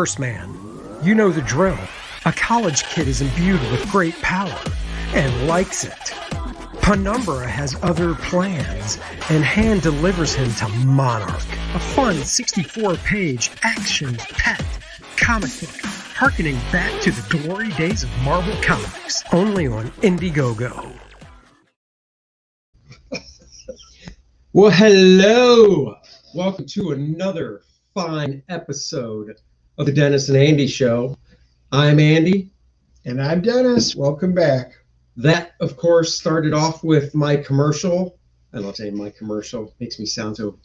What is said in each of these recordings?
First Man. You know the drill. A college kid is imbued with great power and likes it. Penumbra has other plans, and Hand delivers him to Monarch, a fun 64-page action-packed comic book harkening back to the glory days of Marvel Comics, only on Indiegogo. Well, hello! Welcome to another fine episode of the Dennis and Andy Show. I'm Andy. And I'm Dennis. Welcome back. That, of course, started off with my commercial. I love saying my commercial. Makes me sound so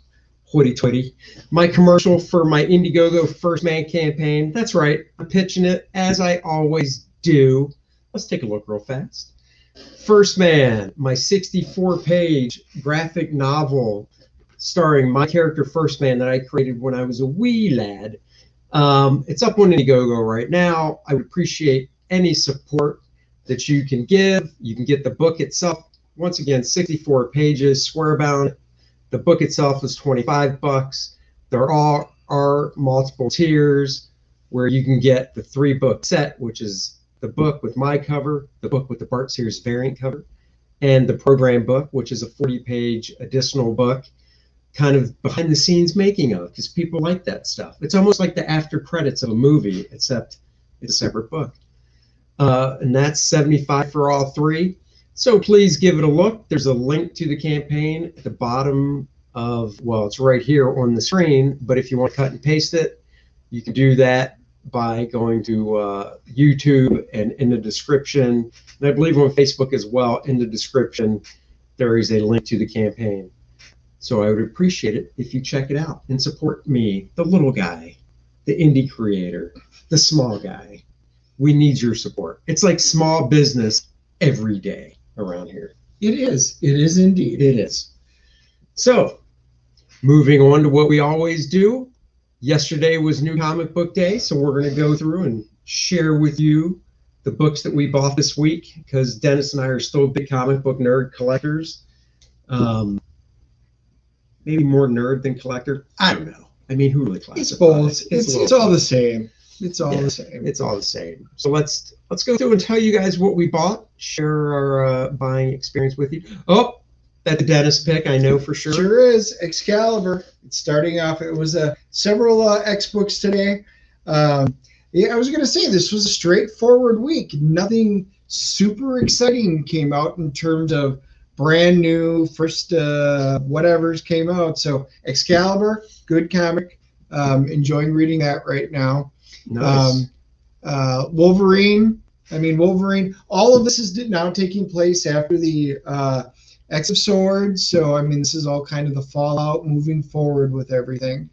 hoity-toity. My commercial for my Indiegogo First Man campaign. That's right. I'm pitching it as I always do. Let's take a look real fast. First Man, my 64-page graphic novel starring my character First Man that I created when I was a wee lad. It's up on Indiegogo right now. I would appreciate any support that you can give. You can get the book itself. Once again, 64 pages, square bound. The book itself is $25. There are multiple tiers where you can get the 3-book set, which is the book with my cover, the book with the Bart Sears variant cover, and the program book, which is a 40-page additional book, kind of behind the scenes making of, because people like that stuff. It's almost like the after credits of a movie, except it's a separate book. And that's $75 for all 3. So please give it a look. There's a link to the campaign at the bottom of, well, it's right here on the screen, but if you want to cut and paste it, you can do that by going to YouTube and in the description, and I believe on Facebook as well, in the description, there is a link to the campaign. So I would appreciate it if you check it out and support me, the little guy, the indie creator, the small guy. We need your support. It's like small business every day around here. It is. It is indeed. It is. So, moving on to what we always do. Yesterday was New Comic Book Day, so we're going to go through and share with you the books that we bought this week, because Dennis and I are still big comic book nerd collectors. Maybe more nerd than collector. I don't know. I mean, who really classifies? It's both. It's all the same. It's all the same. It's all the same. So let's go through and tell you guys what we bought, share our buying experience with you. Oh, that's the Dennis pick, I know for sure. Sure is. Excalibur. It's starting off. It was several X books today. I was going to say this was a straightforward week. Nothing super exciting came out in terms of brand new first whatevers came out. So Excalibur, good comic. Enjoying reading that right now. Nice. Wolverine. All of this is now taking place after the X of Swords. So, this is all kind of the fallout moving forward with everything.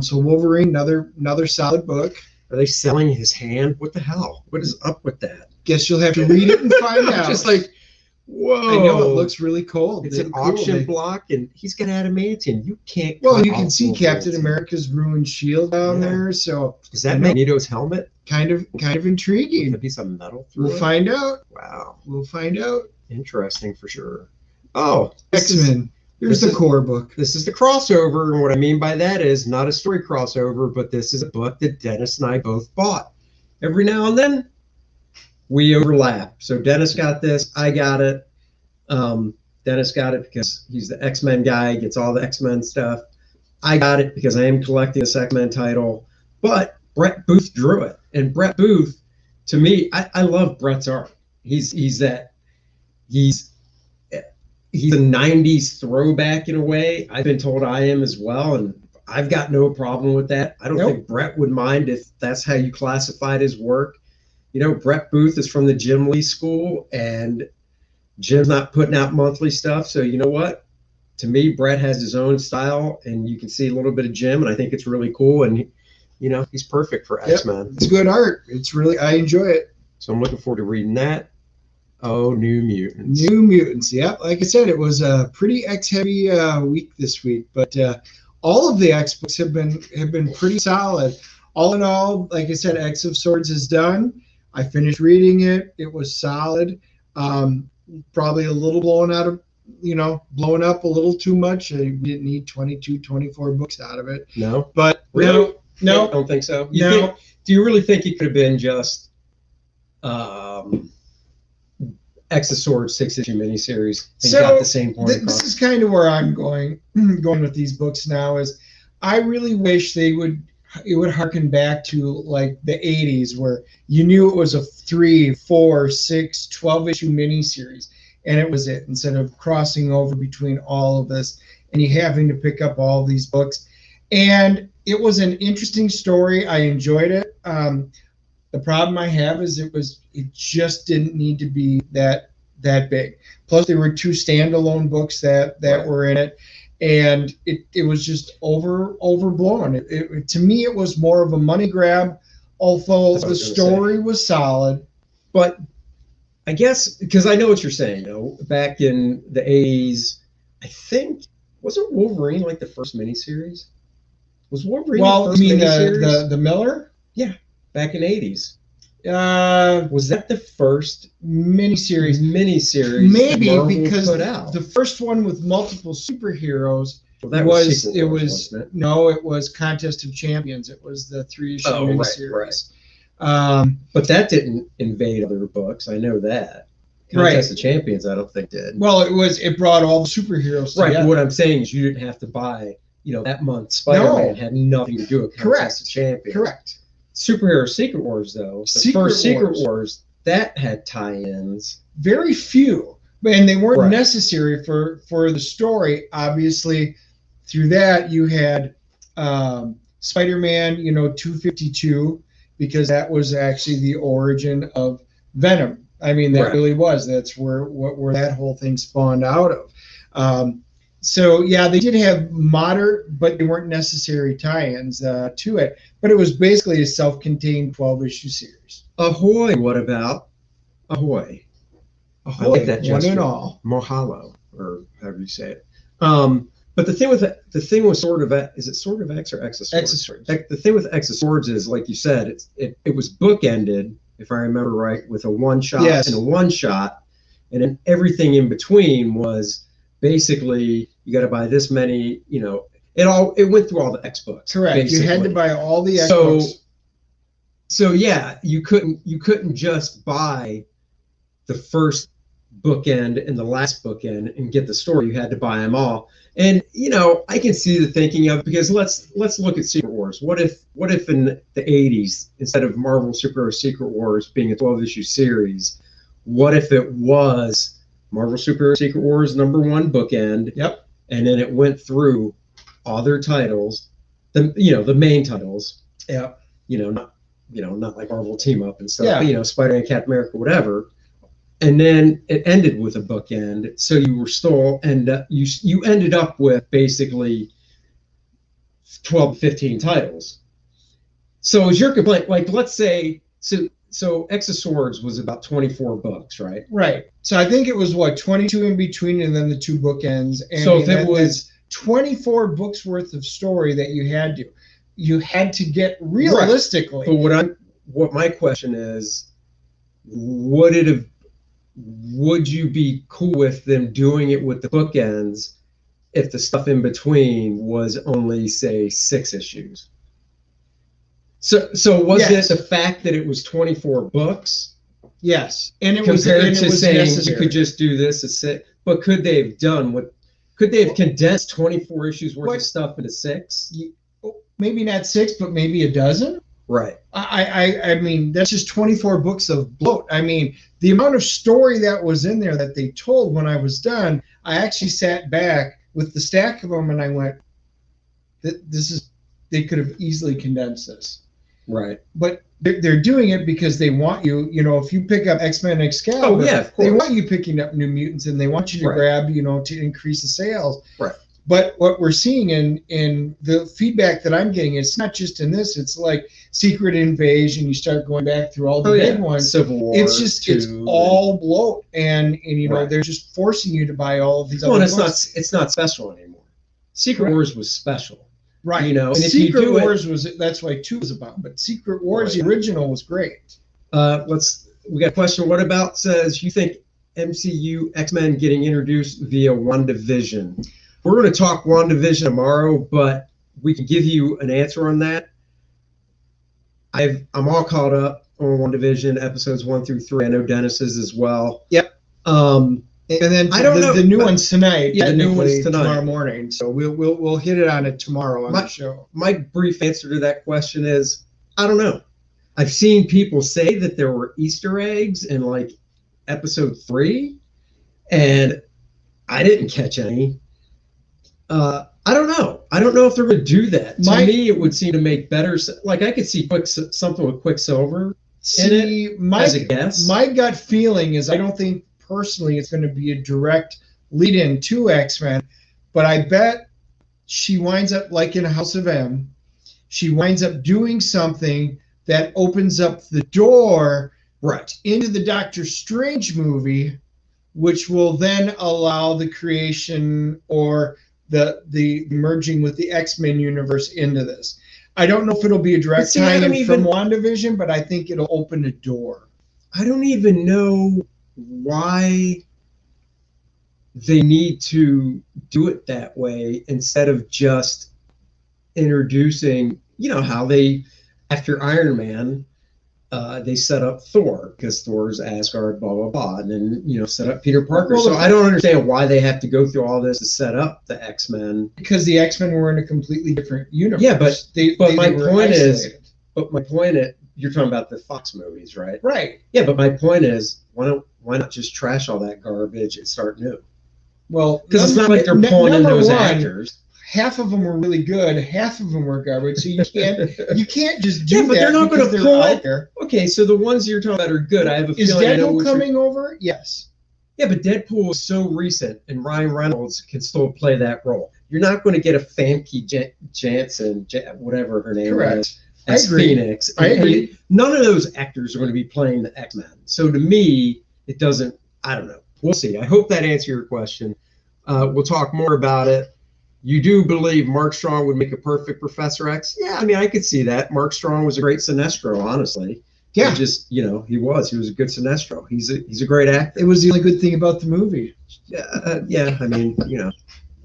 So Wolverine, another solid book. Are they selling his hand? What the hell? What is up with that? Guess you'll have to read it and find out. Just like, whoa. I know, it looks really cool. It's an auction block, and he's got adamantium. You can't. Well, you can see Captain America's ruined shield down there. So is that Magneto's helmet? Kind of intriguing. A piece of metal. We'll find out. Wow. We'll find out. Interesting for sure. Oh, X-Men. Here's the core book. This is the crossover, and what I mean by that is not a story crossover, but this is a book that Dennis and I both bought. Every now and then, we overlap. So Dennis got this, I got it. Dennis got it because he's the X-Men guy, gets all the X-Men stuff. I got it because I am collecting this X-Men title. But Brett Booth drew it. And Brett Booth, to me, I love Brett's art. He's a 90s throwback in a way. I've been told I am as well, and I've got no problem with that. I don't think Brett would mind if that's how you classified his work. You know, Brett Booth is from the Jim Lee school, and Jim's not putting out monthly stuff. So you know what? To me, Brett has his own style, and you can see a little bit of Jim, and I think it's really cool. And, he's perfect for X-Men. It's good art. I enjoy it. So I'm looking forward to reading that. Oh, New Mutants. New Mutants, yeah. Like I said, it was a pretty X-heavy week this week, but all of the X books have been pretty solid. All in all, like I said, X of Swords is done. I finished reading it. It was solid. Probably a little blown up a little too much. We didn't need 22, 24 books out of it. No? But really? No, I don't think so. No. Do you really think it could have been just X of Swords 6-issue miniseries and got the same point across? This is kind of where I'm going with these books now. Is I really wish it would harken back to like the 80s where you knew it was a 3, 4, 6, 12-issue miniseries, and it was it, instead of crossing over between all of this and you having to pick up all these books. And it was an interesting story. I enjoyed it. The problem I have is it just didn't need to be that big. Plus, there were 2 standalone books that right. were in it, and it was just overblown. To me, it was more of a money grab, although the story was solid. But I guess, because I know what you're saying, back in the 80s, I think, wasn't Wolverine like the first miniseries? Was Wolverine the first miniseries? the Miller? Yeah, back in the 80s. Was that the first miniseries? Maybe, Marvel because put out? The first one with multiple superheroes was Contest of Champions. It was the 3-issue miniseries. Right. But that didn't invade other books. I know that. Contest of Champions, I don't think did. Well, it brought all the superheroes together. Right. What I'm saying is you didn't have to buy, that month Spider-Man had nothing to do with Contest of Champions. Correct. Superhero Secret Wars, though, first Secret Wars, that had tie-ins. Very few, and they weren't necessary for the story. Obviously, through that you had Spider-Man, 252, because that was actually the origin of Venom. I mean, that really was. That's where that whole thing spawned out of. So, yeah, they did have moderate, but they weren't necessary tie-ins to it. But it was basically a self-contained 12-issue series. Ahoy! What about Ahoy? I like that gesture. One and all. Mahalo, or however you say it. But the thing with Sword of X, is it Sword of X or X of Swords? X of Swords. The thing with X of Swords is, like you said, it was bookended, if I remember right, with a one-shot and a one-shot, and then everything in between was basically you got to buy this many. It went through all the X books. Correct. Basically. You had to buy all the X books. So yeah, you couldn't just buy the first bookend and the last bookend and get the story. You had to buy them all. And I can see the thinking of, because let's look at Secret Wars. What if in the 80s, instead of Marvel Superhero Secret Wars being a 12-issue series, what if it was Marvel Superhero Secret Wars #1 bookend? Yep. And then it went through all their titles, the main titles. Yeah. Not like Marvel Team Up and stuff. Yeah. Spider-Man, Captain America, whatever. And then it ended with a bookend, so you were still, and you ended up with basically 12, 15 titles. So is your complaint, like, let's say, so X of Swords was about 24 books, right? Right. So I think it was 22 in between, and then the 2 bookends. And so if it was 24 books worth of story that you had to get realistically. Right. But what my question is, would you be cool with them doing it with the bookends if the stuff in between was only, say, 6 issues? So was it the fact that it was 24 books? Yes, and it compared to saying necessary. You could just do this as 6. But could they have done what? Could they have condensed 24 issues worth of stuff into 6? Maybe not 6, but maybe a dozen. Right. I mean, that's just 24 books of bloat. I mean, the amount of story that was in there that they told when I was done, I actually sat back with the stack of them and I went, they could have easily condensed this. Right. But they're doing it because they want you, if you pick up X-Men Excalibur, they want you picking up New Mutants, and they want you to grab, to increase the sales. Right. But what we're seeing in the feedback that I'm getting, it's not just in this. It's like Secret Invasion. You start going back through all the big ones. Civil War. It's all bloat, and they're just forcing you to buy all of these other books. It's not special anymore. Secret Wars was special. Right. And Secret Wars that's why 2 was about. But Secret Wars, the original, was great. We got a question. What about says you think MCU X-Men getting introduced via WandaVision? We're going to talk WandaVision tomorrow, but we can give you an answer on that. I'm all caught up on WandaVision episodes 1 through 3. I know Dennis is as well. Yep. And then I don't know the new one's tonight. Yeah, the new one's tonight. Tomorrow morning. So we'll hit it on it tomorrow on the show. My brief answer to that question is I don't know. I've seen people say that there were Easter eggs in like episode 3, and I didn't catch any. I don't know. I don't know if they're going to do that. To me, it would seem to make better. Like I could see something with Quicksilver in it as a guess. My gut feeling is I don't think personally it's going to be a direct lead-in to X-Men, but I bet she winds up like in House of M. She winds up doing something that opens up the door into the Doctor Strange movie, which will then allow the creation or the merging with the X-Men universe into this. I don't know if it'll be a direct tie-in from WandaVision, but I think it'll open a door. I don't even know why they need to do it that way instead of just introducing, how they, after Iron Man, they set up Thor because Thor's Asgard, blah, blah, blah, and then, set up Peter Parker. So I don't understand why they have to go through all this to set up the X-Men. Because the X-Men were in a completely different universe. Yeah, but my point is, you're talking about the Fox movies, right? Right. Yeah, but my point is, why not just trash all that garbage and start new? Well, because it's not like they're pulling in those actors. Half of them were really good, half of them were garbage. So you can't just do that. Yeah, but they're not going to pull out there. Okay, so the ones you're talking about are good. I have a feeling. Is Deadpool coming over? Yes. Yeah, but Deadpool is so recent, and Ryan Reynolds can still play that role. You're not going to get a Famke Janssen, whatever her name is, as Phoenix. I agree. None of those actors are going to be playing the X-Men. So to me, it doesn't. I don't know. We'll see. I hope that answered your question. We'll talk more about it. You do believe Mark Strong would make a perfect Professor X? Yeah, I mean, I could see that. Mark Strong was a great Sinestro, honestly. Yeah. He was a good Sinestro. He's a great actor. It was the only good thing about the movie. Yeah, I mean, I'm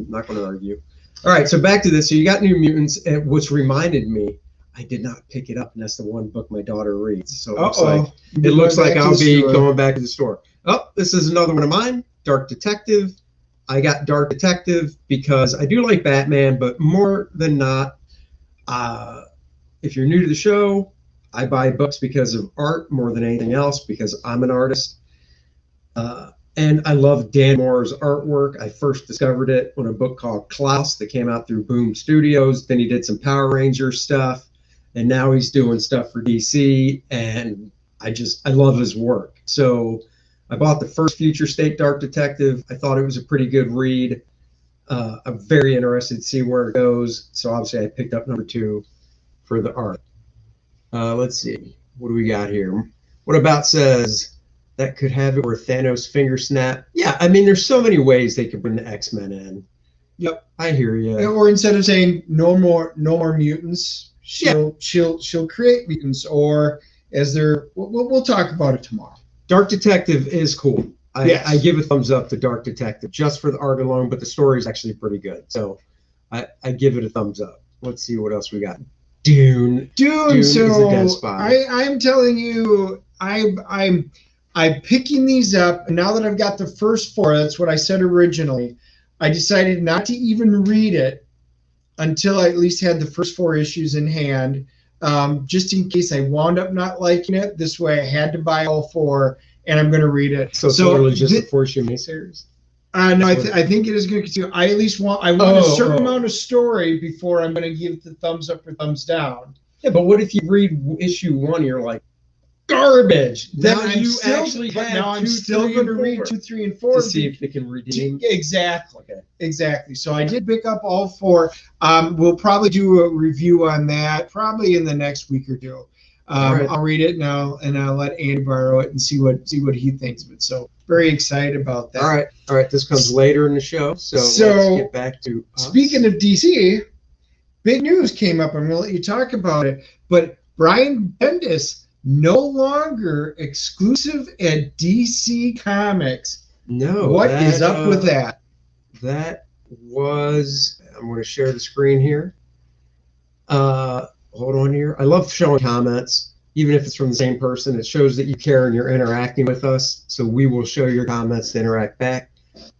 not going to argue. All right, so back to this. So you got New Mutants, which reminded me, I did not pick it up, and that's the one book my daughter reads. So it looks like I'll be going back to the store. Oh, this is another one of mine, Dark Detective. I got Dark Detective because I do like Batman, but more than not, if you're new to the show, I buy books because of art more than anything else because I'm an artist. And I love Dan Moore's artwork. I first discovered it on a book called Klaus that came out through Boom Studios. Then he did some Power Rangers stuff, and now he's doing stuff for DC, and I love his work. So I bought the first Future State Dark Detective. I thought it was a pretty good read. I'm very interested to see where it goes. So obviously I picked up number 2 for the art. Let's see. What do we got here? What about says that could have it where Thanos finger snap? Yeah, I mean, there's so many ways they could bring the X-Men in. Yep. I hear you. Or instead of saying no more mutants, she'll create mutants, or as they're we'll talk about it tomorrow. Dark Detective is cool. I give a thumbs up to Dark Detective just for the art alone, but the story is actually pretty good. So I give it a thumbs up. Let's see what else we got. Dune so is a dead spot. I'm telling you, I'm picking these up, and now that I've got the first 4, that's what I said originally, I decided not to even read it until I at least had the first 4 issues in hand. Just in case I wound up not liking it. This way I had to buy all 4, and I'm going to read it. So it's literally just a 4-issue miniseries? No, I think it is going to continue. I at least want a certain amount of story before I'm going to give the thumbs up or thumbs down. Yeah, but what if you read issue 1, you're like, garbage. Then I'm still going to read 2, 3, and 4 to see if it can redeem. Exactly. Okay. Exactly. So I did pick up all 4. We'll probably do a review on that probably in the next week or 2. Right. I'll read it now, and I'll let Andy borrow it and see what he thinks of it. So very excited about that. All right. This comes later in the show, so let's get back to us. Speaking of DC, big news came up. I'm going to let you talk about it. But Brian Bendis no longer exclusive at DC Comics. No. What is up with that? That was, I'm going to share the screen here. hold on here. I love showing comments, even if it's from the same person. It shows that you care and you're interacting with us. So we will show your comments to interact back.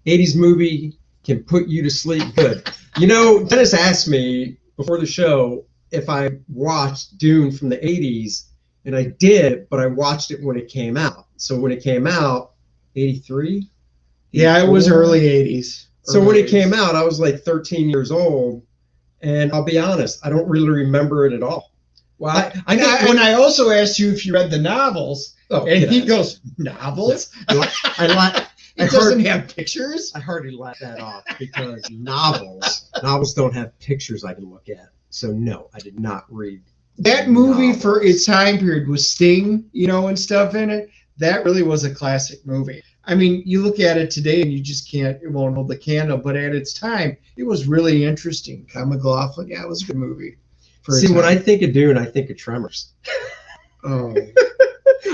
80s movie can put you to sleep. Good. You know, Dennis asked me before the show if I watched Dune from the 80s, and I did, but I watched it when it came out. So when it came out, 83? Yeah, it was early 80s. So when it came out, I was like 13 years old, and I'll be honest, I don't really remember it at all. Well, when I also asked you if you read the novels, and he goes, novels? It doesn't have pictures? I hardly laughed that off because novels don't have pictures I can look at. So no, I did not read. That movie for its time period was Sting, you know, and stuff in it. That really was a classic movie. I mean, you look at it today and you just can't, it won't hold the candle. But at its time, it was really interesting. Kyle MacLachlan, yeah, it was a good movie. See, when I think of Dune, I think of Tremors. Oh.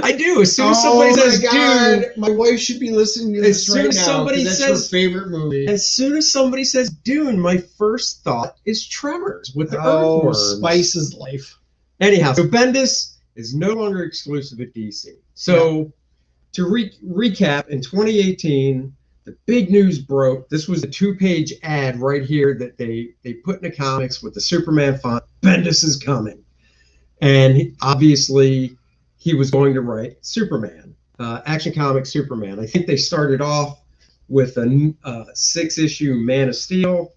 I do. As soon as somebody says Dune, my wife should be listening to this right now. Somebody that's says, her favorite movie. As soon as somebody says Dune, my first thought is Tremors with the earthworms. Spice is life. Anyhow, so Bendis is no longer exclusive at DC. So to recap, in 2018, the big news broke. This was a 2-page ad right here that they put in the comics with the Superman font. Bendis is coming. And obviously, he was going to write Superman, Action Comics Superman. I think they started off with a 6-issue Man of Steel,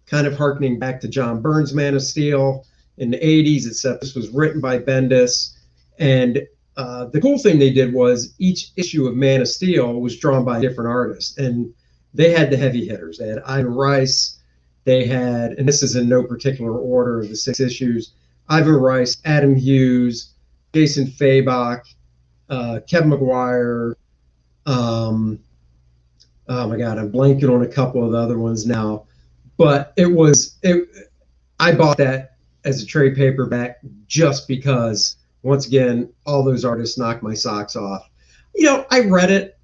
kind of harkening back to John Byrne's Man of Steel in the 80s, except this was written by Bendis. And the cool thing they did was each issue of Man of Steel was drawn by a different artist. And they had the heavy hitters. They had Ivan Rice. They had, and this is in no particular order of the 6 issues, Ivan Rice, Adam Hughes, Jason Fabok, Kevin Maguire. Oh my God, I'm blanking on a couple of the other ones now. But I bought that as a trade paperback just because, once again, all those artists knocked my socks off. You know, I read it.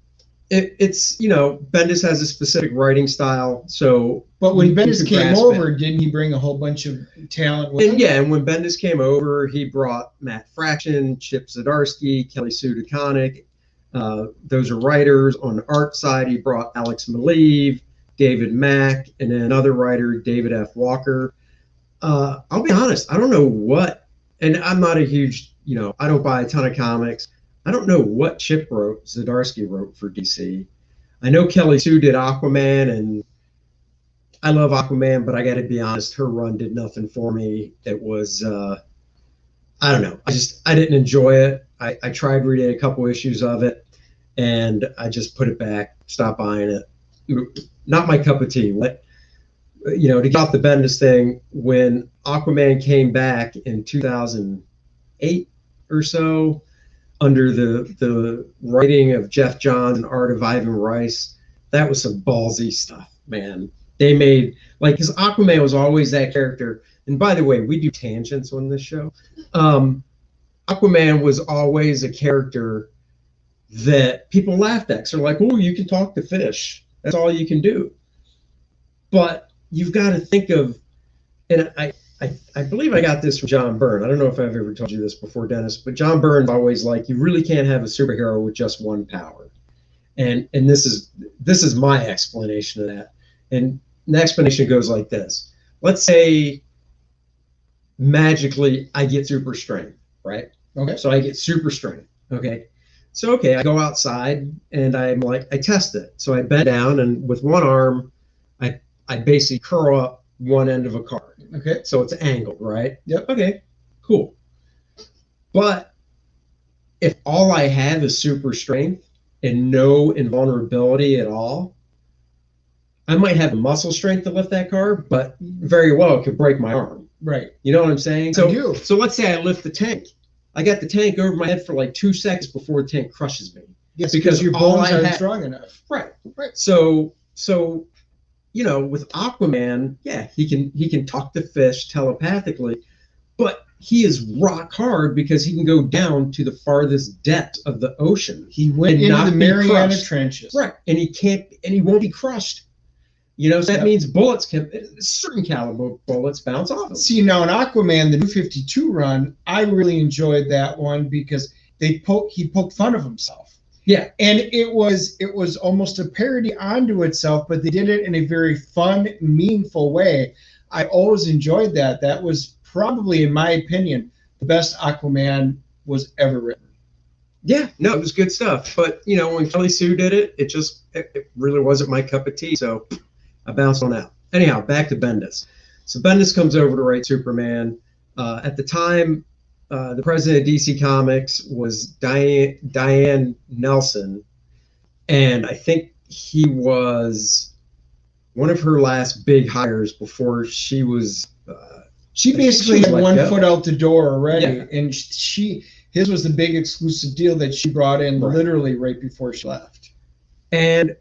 It's, you know, Bendis has a specific writing style. So, but when Bendis came over, didn't he bring a whole bunch of talent with him? Yeah, and when Bendis came over, he brought Matt Fraction, Chip Zdarsky, Kelly Sue DeConnick. Those are writers. On the art side, he brought Alex Maleev, David Mack, and then another writer, David F. Walker. I'll be honest, I don't know what, and I'm not a huge, you know, I don't buy a ton of comics. I don't know what Chip Zdarsky wrote for DC. I know Kelly Sue did Aquaman, and I love Aquaman, but I got to be honest, her run did nothing for me. It was, I don't know. I didn't enjoy it. I tried reading a couple issues of it, and I just put it back, stopped buying it. Not my cup of tea. You know, to get off the Bendis thing, when Aquaman came back in 2008 or so, under the writing of Jeff Johns and art of Ivan Rice, that was some ballsy stuff, man. They made, like, because Aquaman was always that character. And by the way, we do tangents on this show. Aquaman was always a character that people laughed at. So they're like, oh, you can talk to fish. That's all you can do. But you've got to think of, and I believe I got this from John Byrne. I don't know if I've ever told you this before, Dennis, but John Byrne's always like, you really can't have a superhero with just one power. And this is my explanation of that. And the explanation goes like this. Let's say magically I get super strength, right? Okay. So I get super strength. Okay. So, okay, I go outside and I'm like, I test it. So I bend down and with one arm, I basically curl up one end of a car. Okay. So it's angled, right? Yep. Okay, cool. But if all I have is super strength and no invulnerability at all, I might have muscle strength to lift that car, but very well it could break my arm. Right. You know what I'm saying? I do. So let's say I lift the tank. I got the tank over my head for like 2 seconds before the tank crushes me. Yes, because your bones aren't strong enough. Right. Right. So you know, with Aquaman, yeah, he can talk to fish telepathically, but he is rock hard because he can go down to the farthest depth of the ocean. He went into the Mariana Trenches. Right. And he won't be crushed. So that means certain caliber bullets bounce off them. See, now in Aquaman, the New 52 run, I really enjoyed that one because he poked fun of himself. Yeah. And it was almost a parody onto itself, but they did it in a very fun, meaningful way. I always enjoyed that. That was probably, in my opinion, the best Aquaman was ever written. Yeah, no, it was good stuff. But, when Kelly Sue did it, it really wasn't my cup of tea. So I bounced on out. Anyhow, back to Bendis. So Bendis comes over to write Superman. At the time, the president of DC Comics was Diane Nelson. And I think he was one of her last big hires before she was... she basically had one foot out the door already. Yeah. And his was the big exclusive deal that she brought in literally right before she left. And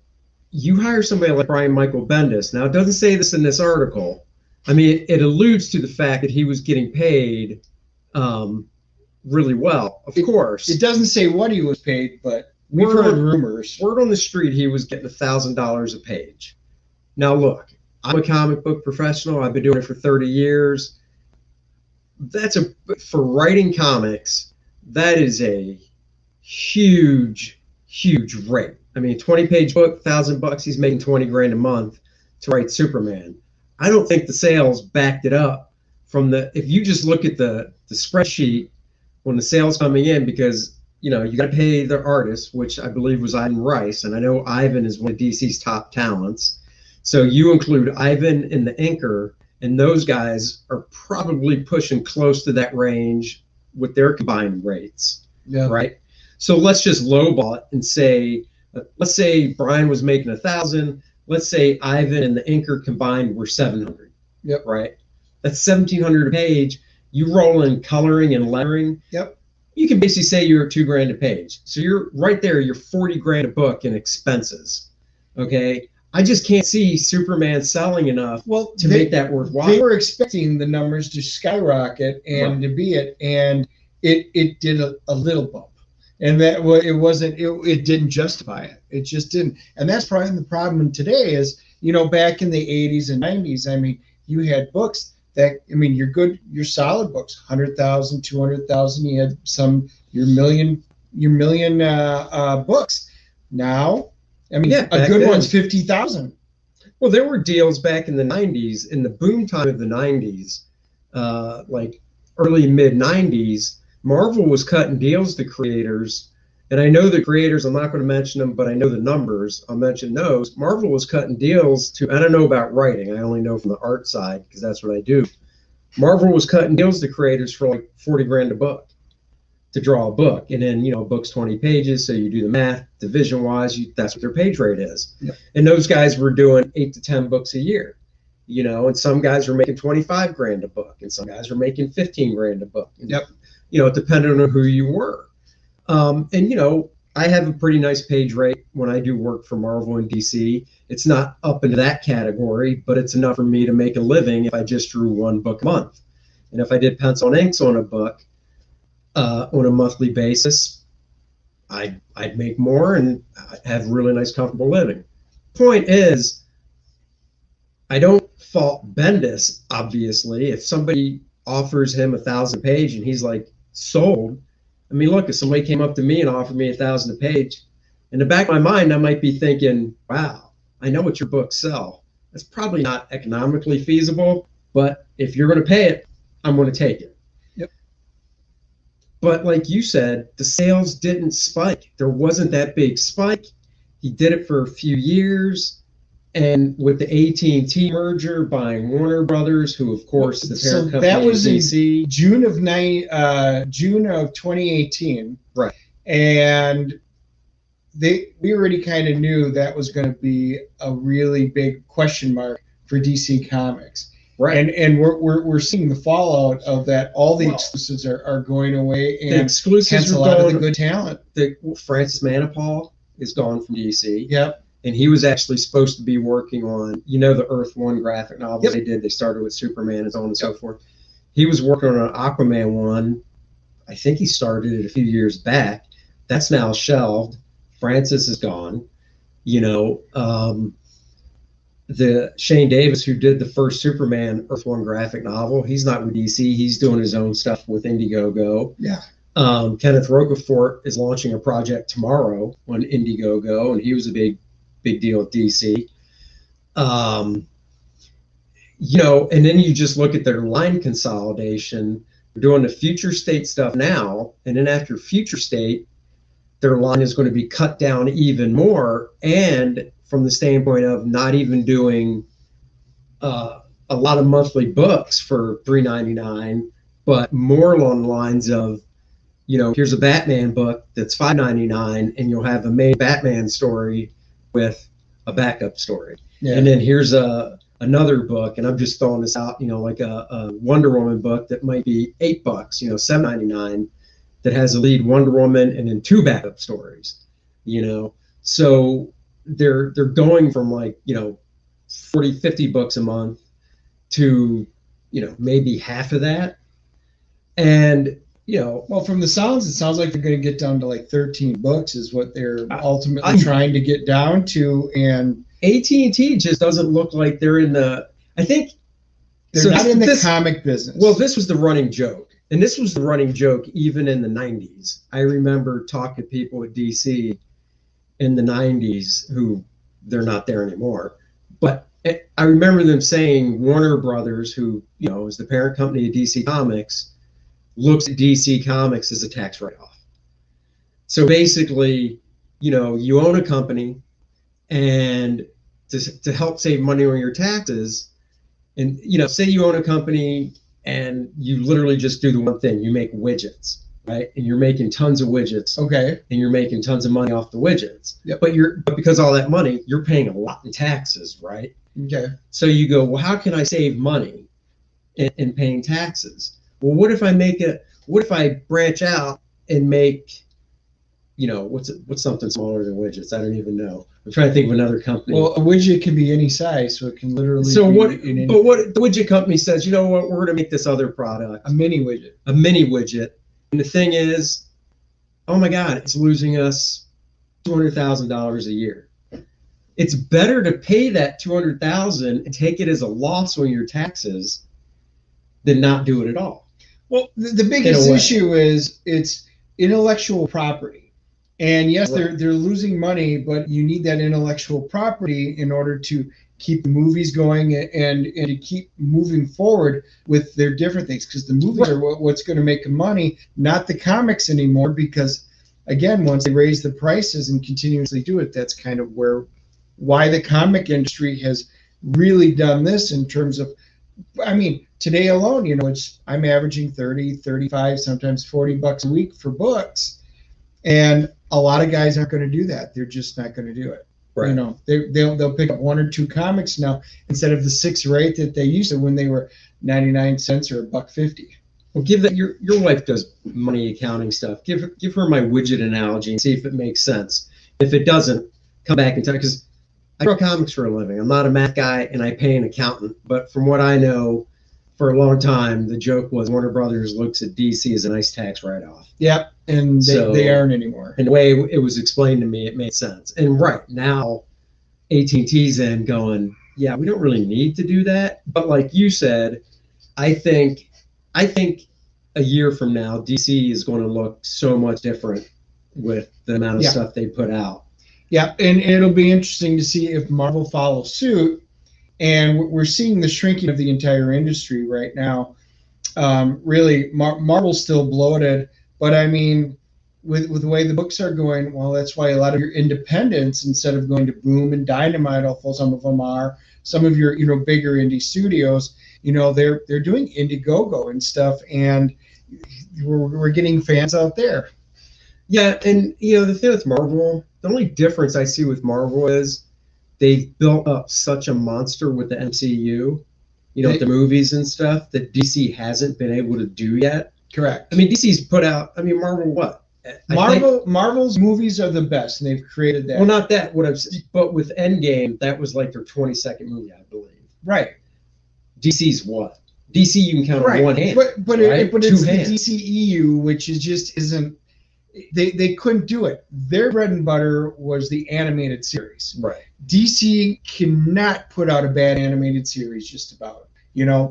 you hire somebody like Brian Michael Bendis. Now, it doesn't say this in this article. I mean, it alludes to the fact that he was getting paid really well, of course. It doesn't say what he was paid, but we've heard rumors. Word on the street, he was getting $1,000 a page. Now, look, I'm a comic book professional. I've been doing it for 30 years. For writing comics, that is a huge, huge rate. I mean, 20-page book, $1,000, he's making $20,000 a month to write Superman. I don't think the sales backed it up if you just look at the spreadsheet when the sales coming in, because, you got to pay the artist, which I believe was Ivan Rice. And I know Ivan is one of DC's top talents. So you include Ivan and the inker, and those guys are probably pushing close to that range with their combined rates. Yeah. Right. So let's just lowball it and say, let's say Brian was making 1,000. Let's say Ivan and the inker combined were 700. Yep. Right. That's 1,700 a page. You roll in coloring and lettering. Yep. You can basically say you're at $2,000 a page. So you're right there. You're $40,000 a book in expenses. Okay. I just can't see Superman selling enough to make that worthwhile. They were expecting the numbers to skyrocket and to be it, and it did a little bump, and that it didn't justify it. It just didn't, and that's probably the problem today. Is back in the 80s and 90s, I mean, you had books that, I mean, your solid books, 100,000, 200,000. You had your million books. Now, I mean, a good one's 50,000. Well, there were deals back in the 90s, in the boom time of the 90s, like early mid 90s. Marvel was cutting deals to creators, and I know the creators, I'm not going to mention them, but I know the numbers. I'll mention those. Marvel was cutting deals to, I don't know about writing, I only know from the art side because that's what I do. Marvel was cutting deals to creators for like $40,000 a book to draw a book, and then a book's 20 pages, so you do the math division wise, that's what their page rate is. Yep. And those guys were doing 8 to 10 books a year, and some guys were making $25,000 a book, and some guys were making $15,000 a book. Yep. It depended on who you were. And I have a pretty nice page rate when I do work for Marvel and DC. It's not up into that category, but it's enough for me to make a living if I just drew one book a month. And if I did pencil and inks on a book on a monthly basis, I'd make more and have really nice, comfortable living. Point is, I don't fault Bendis, obviously. If somebody offers him 1,000 page and he's like, sold. I mean, look, if somebody came up to me and offered me 1,000 a page, in the back of my mind, I might be thinking, wow, I know what your books sell. That's probably not economically feasible, but if you're going to pay it, I'm going to take it. Yep. But like you said, the sales didn't spike. There wasn't that big spike. He did it for a few years. And with the AT&T merger buying Warner Brothers, who of course the parent company that was is DC. In June of 2018, right? And we already kind of knew that was going to be a really big question mark for DC Comics, right? And we're seeing the fallout of that. All the exclusives are going away, and the exclusives a lot of the good talent. Francis Manapul is gone from DC. Yep. And he was actually supposed to be working on, the Earth 1 graphic novel yep. they did. They started with Superman and so on and so forth. He was working on an Aquaman one. I think he started it a few years back. That's now shelved. Francis is gone. the Shane Davis, who did the first Superman Earth One graphic novel, he's not with DC. He's doing his own stuff with Indiegogo. Yeah. Kenneth Rocafort is launching a project tomorrow on Indiegogo, and he was a big deal at DC. You know, and then you just look at their line consolidation. They're doing the Future State stuff now, and then after Future State, their line is going to be cut down even more, and from the standpoint of not even doing a lot of monthly books for $3.99, but more along the lines of, you know, here's a Batman book that's $5.99, and you'll have a main Batman story with a backup story. Yeah. And then here's another book, and I'm just throwing this out, you know, like a Wonder Woman book that might be $8, you know, $7.99, that has a lead Wonder Woman and then 2 backup stories, you know. So they're going from, like, you know, 40, 50 books a month to, you know, maybe half of that. And, you know, well, from the sounds, it sounds like they're going to get down to like 13 books is what they're ultimately trying to get down to. And AT&T just doesn't look like they're in the, I think they're not in the comic business. Well, this was the running joke. And this was the running joke even in the 90s. I remember talking to people at DC in the 90s who, they're not there anymore. But I remember them saying Warner Brothers, who, you know, is the parent company of DC Comics, looks at DC Comics as a tax write-off. So basically, you know, you own a company, and to help save money on your taxes, and, you know, say you own a company and you literally just do the one thing, you make widgets, right? And you're making tons of widgets. Okay. And you're making tons of money off the widgets. Yep. But because of all that money, you're paying a lot in taxes, right? Okay. So you go, well, how can I save money in paying taxes? Well, what if I branch out and make, you know, what's something smaller than widgets? I don't even know. I'm trying to think of another company. Well, a widget can be any size, so it can literally. So what the widget company says, you know what, we're going to make this other product, a mini widget. And the thing is, oh my God, it's losing us $200,000 a year. It's better to pay that $200,000 and take it as a loss on your taxes than not do it at all. Well, the biggest issue is it's intellectual property. And yes, right, they're losing money, but you need that intellectual property in order to keep the movies going and to keep moving forward with their different things. Because the movies are what's going to make them money, not the comics anymore. Because again, once they raise the prices and continuously do it, that's kind of why the comic industry has really done this in terms of, I mean, today alone, you know, I'm averaging 30, 35, sometimes $40 a week for books. And a lot of guys aren't going to do that. They're just not going to do it. Right. You know, they'll pick up 1 or 2 comics now instead of the 6 or 8 that they used to when they were 99 cents or $1.50. Well, give that your wife does money accounting stuff. Give her my widget analogy and see if it makes sense. If it doesn't, come back and tell, because I draw comics for a living. I'm not a math guy, and I pay an accountant. But from what I know, for a long time, the joke was Warner Brothers looks at DC as a nice tax write-off. Yep, and they aren't anymore. And the way it was explained to me, it made sense. And right now, AT&T's in going, yeah, we don't really need to do that. But like you said, I think a year from now, DC is going to look so much different with the amount of stuff they put out. Yeah, and it'll be interesting to see if Marvel follows suit. And we're seeing the shrinking of the entire industry right now. Really, Marvel's still bloated, but I mean, with the way the books are going, well, that's why a lot of your independents, instead of going to Boom and Dynamite, although some of them are, some of your, you know, bigger indie studios, you know, they're doing Indiegogo and stuff, and we're getting fans out there. Yeah, and you know, the thing with Marvel, the only difference I see with Marvel is they've built up such a monster with the MCU, you know, with the movies and stuff, that DC hasn't been able to do yet. Correct. I mean, DC's put out, I mean, Marvel what? Marvel's movies are the best, and they've created that. Well, not that, but with Endgame, that was like their 22nd movie, I believe. Right. DC's what? DC you can count on one hand. But it's the DCEU, which is just isn't they couldn't do it. Their bread and butter was the animated series. Right. DC cannot put out a bad animated series just about.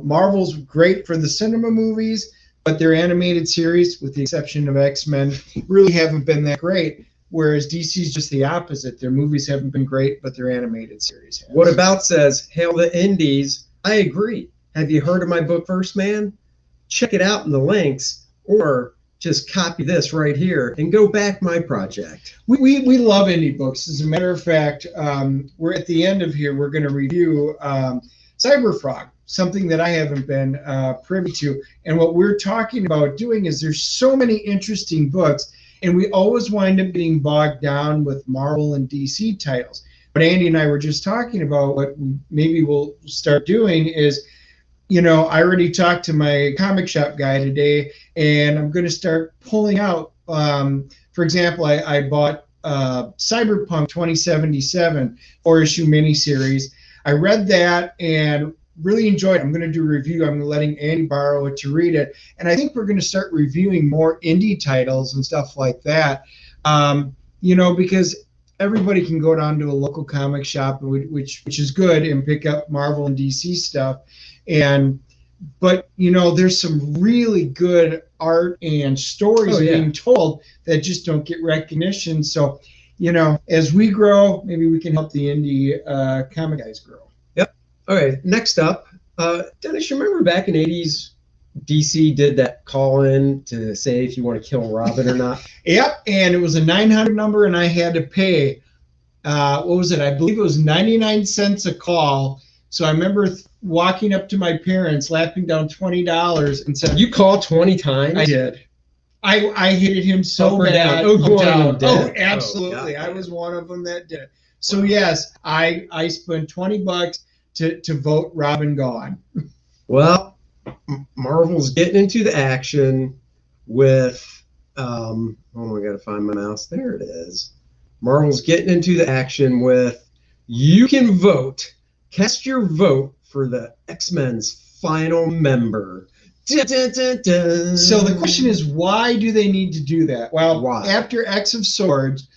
Marvel's great for the cinema movies, but their animated series, with the exception of X-Men, really haven't been that great. Whereas DC's just the opposite. Their movies haven't been great, but their animated series has. What About says, hail the indies. I agree. Have you heard of my book, First Man? Check it out in the links, or just copy this right here and go back my project. We love indie books. As a matter of fact, we're at the end of here. We're going to review Cyberfrog, something that I haven't been privy to. And what we're talking about doing is there's so many interesting books, and we always wind up getting bogged down with Marvel and DC titles. But Andy and I were just talking about what maybe we'll start doing is, I already talked to my comic shop guy today, and I'm going to start pulling out. For example, I bought Cyberpunk 2077 4-issue miniseries. I read that and really enjoyed it. I'm going to do a review. I'm letting Andy borrow it to read it. And I think we're going to start reviewing more indie titles and stuff like that, because everybody can go down to a local comic shop, which is good, and pick up Marvel and DC stuff. But there's some really good art and stories being told that just don't get recognition. So, as we grow, maybe we can help the indie comic guys grow. Yep. All right. Next up, Dennis, you remember back in the 80s, DC did that call in to say if you want to kill Robin or not? Yep. And it was a 900 number, and I had to pay, what was it? I believe it was 99 cents a call. So I remember walking up to my parents, lapping down $20, and said, "You called 20 times?" I did. I hated him so bad. Oh, absolutely. I was one of them that did. So yes, I spent $20 to vote Robin gone. Well, Marvel's getting into the action with oh, I gotta find my mouse. There it is. Marvel's getting into the action with, you can vote. Cast your vote for the X-Men's final member. Dun, dun, dun, dun. So the question is, why do they need to do that? Well, why? After X of Swords,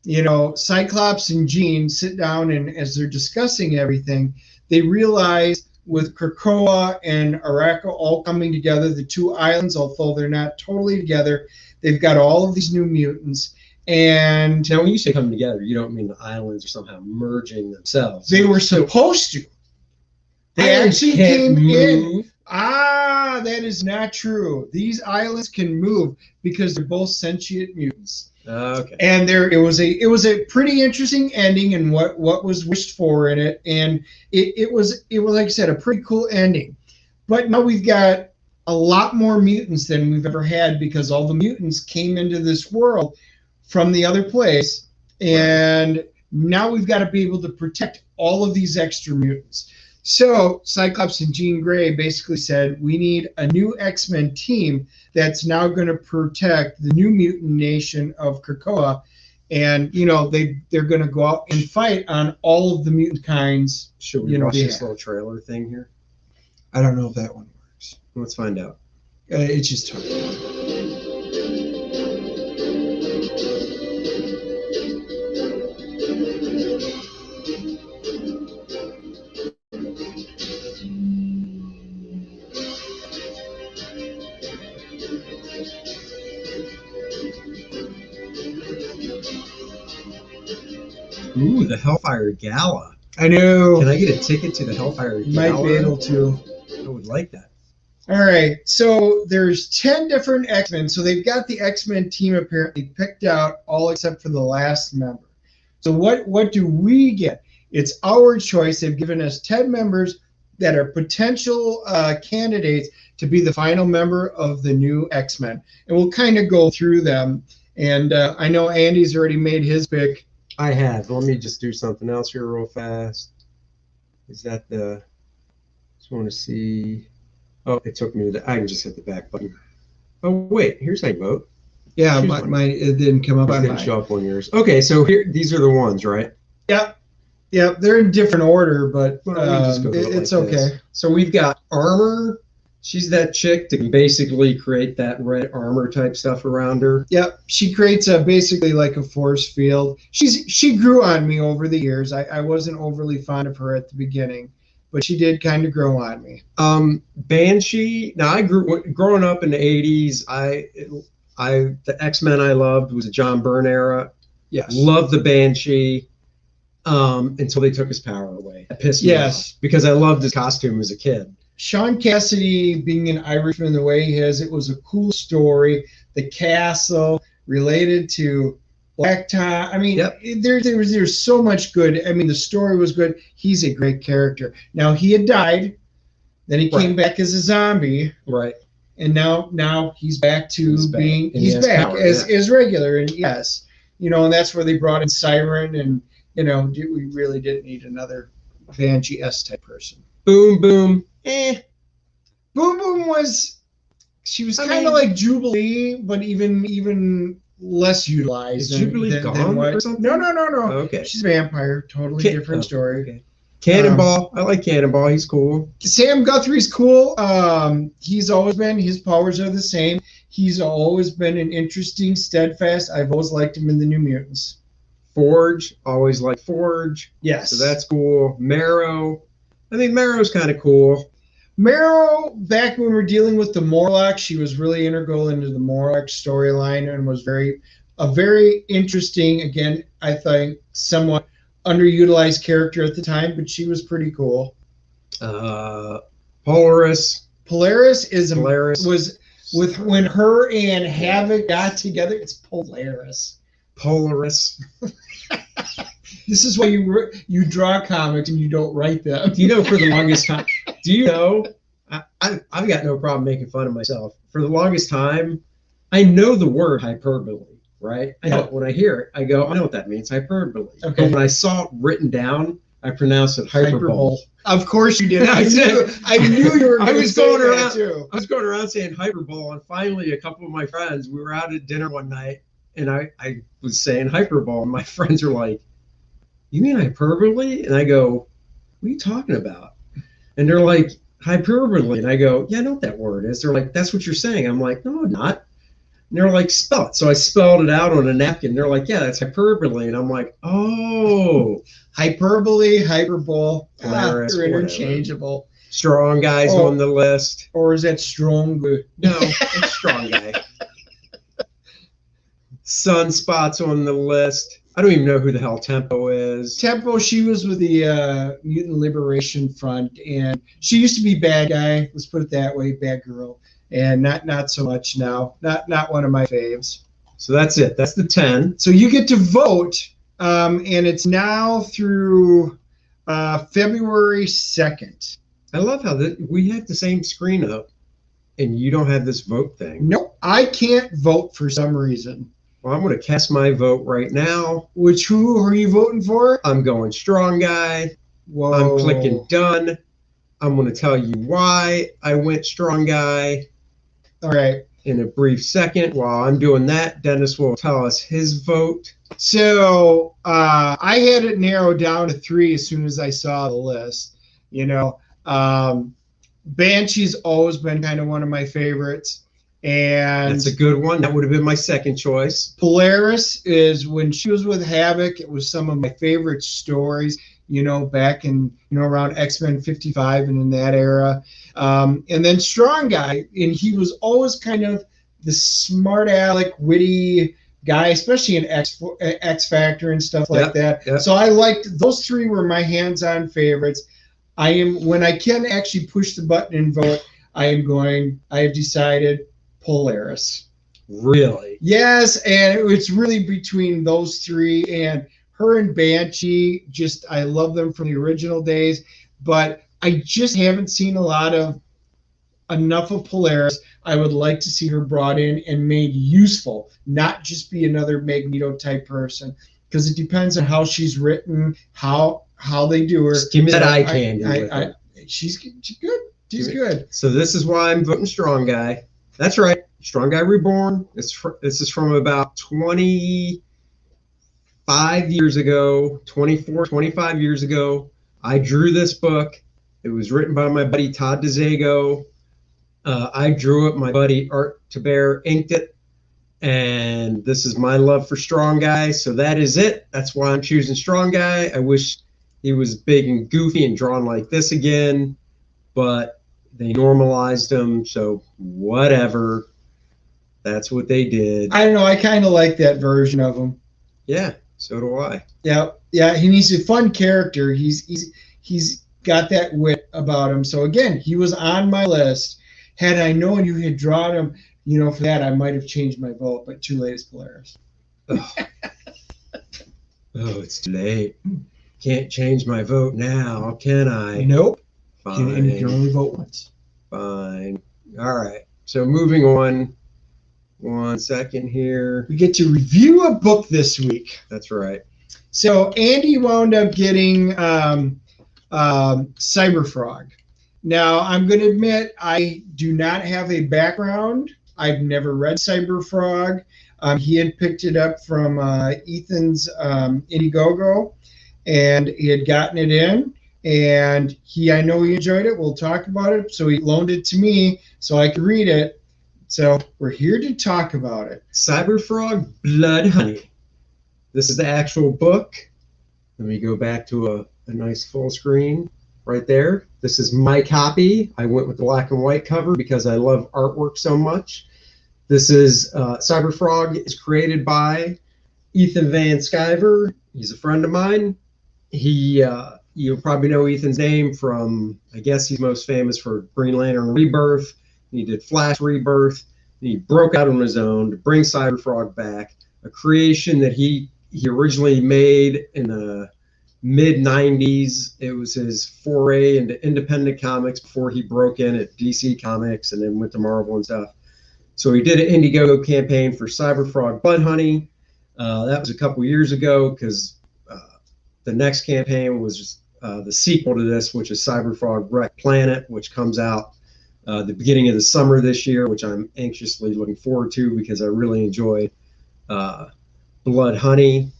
Cyclops and Jean sit down, and as they're discussing everything, they realize with Krakoa and Araka all coming together, the two islands, although they're not totally together, they've got all of these new mutants. And now, when you say coming together, you don't mean the islands are somehow merging themselves. They were supposed to. They actually came in. That is not true. These islands can move because they're both sentient mutants. Okay. And it was a pretty interesting ending, and what was wished for in it, and it was like I said, a pretty cool ending. But now we've got a lot more mutants than we've ever had, because all the mutants came into this world from the other place, and now we've got to be able to protect all of these extra mutants. So Cyclops and Jean Grey basically said, we need a new X-Men team that's now going to protect the new mutant nation of Krakoa, and they're going to go out and fight on all of the mutant kinds. Should we watch this little trailer thing here? I don't know if that one works. Let's find out. It's just talking. Ooh, the Hellfire Gala. I know. Can I get a ticket to the Hellfire Gala? Might be able to. I would like that. All right. So there's 10 different X-Men. So they've got the X-Men team apparently picked out, all except for the last member. So what do we get? It's our choice. They've given us 10 members that are potential candidates to be the final member of the new X-Men. And we'll kind of go through them. And I know Andy's already made his pick. I have. Let me just do something else here real fast. Is that the... Just want to see... Oh, it took me to... I can just hit the back button. Oh, wait. Here's my vote. Yeah, it didn't come up on mine. It didn't show up on yours. Okay, so here, these are the ones, right? Yep. Yep, they're in different order, but Just go it's okay. So we've got armor, She's that chick that can basically create that red armor type stuff around her. Yep, she creates basically like a force field. She grew on me over the years. I wasn't overly fond of her at the beginning, but she did kind of grow on me. Banshee. Now I growing up in the '80s. The X-Men I loved was the John Byrne era. Yes, loved the Banshee. Until they took his power away. That pissed me off because I loved his costume as a kid. Sean Cassidy being an Irishman the way he is, it was a cool story. The castle related to Black Tom. I mean, there's so much good. I mean, the story was good. He's a great character. Now he had died, then he came back as a zombie, right? And now he's back to being as regular. And yes, and that's where they brought in Siren, and we really didn't need another Banshee-esque type person. Boom Boom. Boom Boom was kind of like Jubilee, but even less utilized. Is Jubilee gone or something? No. Okay. She's a vampire. Totally different story. Okay. Cannonball. I like Cannonball. He's cool. Sam Guthrie's cool. He's always been. His powers are the same. He's always been an interesting, steadfast. I've always liked him in the New Mutants. Forge. Always liked Forge. Yes. So that's cool. Marrow. I think Marrow's kind of cool. Marrow, back when we were dealing with the Morlocks, she was really integral into the Morlock storyline and was a very interesting, again, I think, somewhat underutilized character at the time, but she was pretty cool. Polaris. Was with when her and Havoc got together. It's Polaris. This is why you draw comics and you don't write them. For the longest time, I've got no problem making fun of myself. For the longest time, I know the word hyperbole, right? I know when I hear it, I go, I know what that means, hyperbole. Okay. But when I saw it written down, I pronounced it hyperbole. Of course you did. I knew you were. I was going around too. I was going around saying hyperbole, and finally, a couple of my friends, we were out at dinner one night, and I was saying hyperbole, and my friends are like, "You mean hyperbole?" And I go, "What are you talking about?" And they're like, "Hyperbole." And I go, "Yeah, I know what that word is." They're like, "That's what you're saying." I'm like, "No, I'm not." And they're like, "Spell it." So I spelled it out on a napkin. They're like, "Yeah, that's hyperbole." And I'm like, "Oh." Hyperbole, hyperbole, Polaris, they're interchangeable. Strong Guy's on the list. Or is that strong? No, it's Strong Guy. Sunspot's on the list. I don't even know who the hell Tempo is. Tempo, she was with the Mutant Liberation Front, and she used to be bad guy. Let's put it that way, bad girl, and not so much now. Not one of my faves. So that's it. That's the 10. So you get to vote, and it's now through February 2nd. I love how we have the same screen up, and you don't have this vote thing. Nope, I can't vote for some reason. Well, I'm going to cast my vote right now. Who are you voting for? I'm going Strong Guy. Whoa. I'm clicking done. I'm going to tell you why I went Strong Guy. All right. In a brief second. While I'm doing that, Dennis will tell us his vote. So I had it narrowed down to 3 as soon as I saw the list. Banshee's always been kind of one of my favorites. And that's a good one. That would have been my second choice. Polaris is when she was with Havoc. It was some of my favorite stories, back in, around X-Men 55 and in that era. And then Strong Guy, and he was always kind of the smart aleck, witty guy, especially in X Factor and stuff like that. Yep. So I liked those 3 were my hands-on favorites. When I can actually push the button and vote, I have decided Polaris. Really? Yes, and it's really between those 3, and her and Banshee, I love them from the original days, but I just haven't seen enough of Polaris. I would like to see her brought in and made useful, not just be another Magneto type person, because it depends on how she's written, how they do her. Just give me that eye candy. She's good. She's good. So this is why I'm voting Strong Guy. That's right. Strong Guy Reborn. This is from about 25 years ago, 25 years ago. I drew this book. It was written by my buddy Todd DeZago. I drew it. My buddy Art Taber inked it. And this is my love for Strong Guy. So that is it. That's why I'm choosing Strong Guy. I wish he was big and goofy and drawn like this again, but they normalized him. So whatever. That's what they did. I don't know. I kind of like that version of him. Yeah, so do I. Yeah, yeah. He's a fun character. He's got that wit about him. So again, he was on my list. Had I known you had drawn him, for that, I might have changed my vote, but too late is Polaris. Oh, it's too late. Can't change my vote now, can I? Nope. Fine. And you can only vote once. Fine. All right. So moving on. 1 second here. We get to review a book this week. That's right. So Andy wound up getting Cyberfrog. Now, I'm going to admit I do not have a background. I've never read Cyberfrog. He had picked it up from Ethan's Indiegogo, and he had gotten it in. And I know he enjoyed it. We'll talk about it. So he loaned it to me so I could read it. So we're here to talk about it. Cyberfrog Bloodhoney. This is the actual book. Let me go back to a nice full screen right there. This is my copy. I went with the black and white cover because I love artwork so much. This is Cyberfrog is created by Ethan Van Sciver. He's a friend of mine. You'll probably know Ethan's name from, I guess he's most famous for Green Lantern Rebirth. He did Flash Rebirth. He broke out on his own to bring Cyberfrog back, a creation that he originally made in the mid-90s. It was his foray into independent comics before he broke in at DC Comics and then went to Marvel and stuff. So he did an Indiegogo campaign for Cyberfrog Bloodhoney. That was a couple years ago because the next campaign was the sequel to this, which is Cyberfrog Wreck Planet, which comes out the beginning of the summer this year, which I'm anxiously looking forward to because I really enjoy Bloodhoney.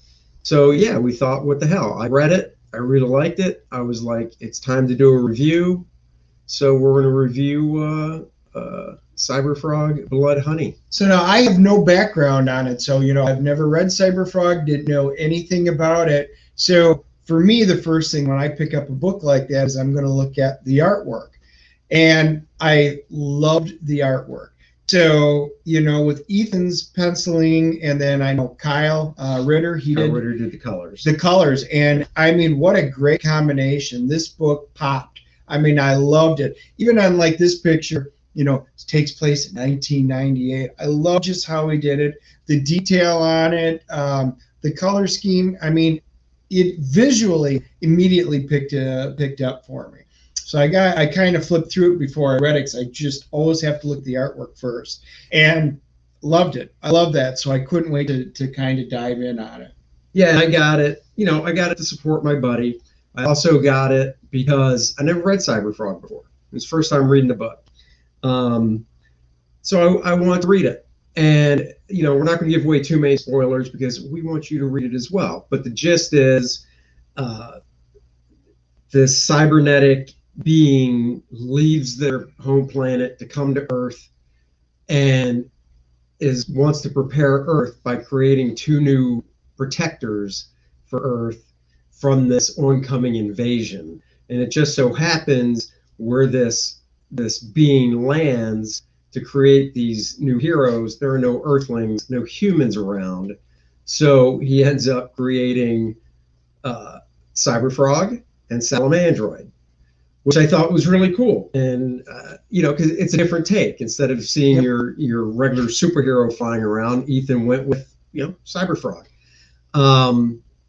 So yeah, we thought, what the hell? I read it. I really liked it. I was like, it's time to do a review. So we're going to review Cyberfrog Bloodhoney. So now I have no background on it. So, I've never read Cyberfrog, didn't know anything about it. So for me, the first thing when I pick up a book like that is I'm going to look at the artwork. And I loved the artwork. So, with Ethan's penciling, and then I know Kyle Ritter, Ritter did the colors. The colors. And I mean, what a great combination. This book popped. I mean, I loved it. Even on like this picture, it takes place in 1998. I love just how he did it. The detail on it, the color scheme. I mean, it visually immediately picked up for me. So I kind of flipped through it before I read it because I just always have to look at the artwork first. And loved it. I love that. So I couldn't wait to kind of dive in on it. Yeah, I got it. I got it to support my buddy. I also got it because I never read Cyberfrog before. It was the first time reading the book. So I wanted to read it. And, we're not going to give away too many spoilers because we want you to read it as well. But the gist is this cybernetic being leaves their home planet to come to Earth and wants to prepare Earth by creating 2 new protectors for Earth from this oncoming invasion. And it just so happens where this being lands to create these new heroes, there are no Earthlings, no humans around. So he ends up creating Cyberfrog and Salamandroid, which I thought was really cool. And, because it's a different take. Instead of seeing your regular superhero flying around, Ethan went with, Cyberfrog.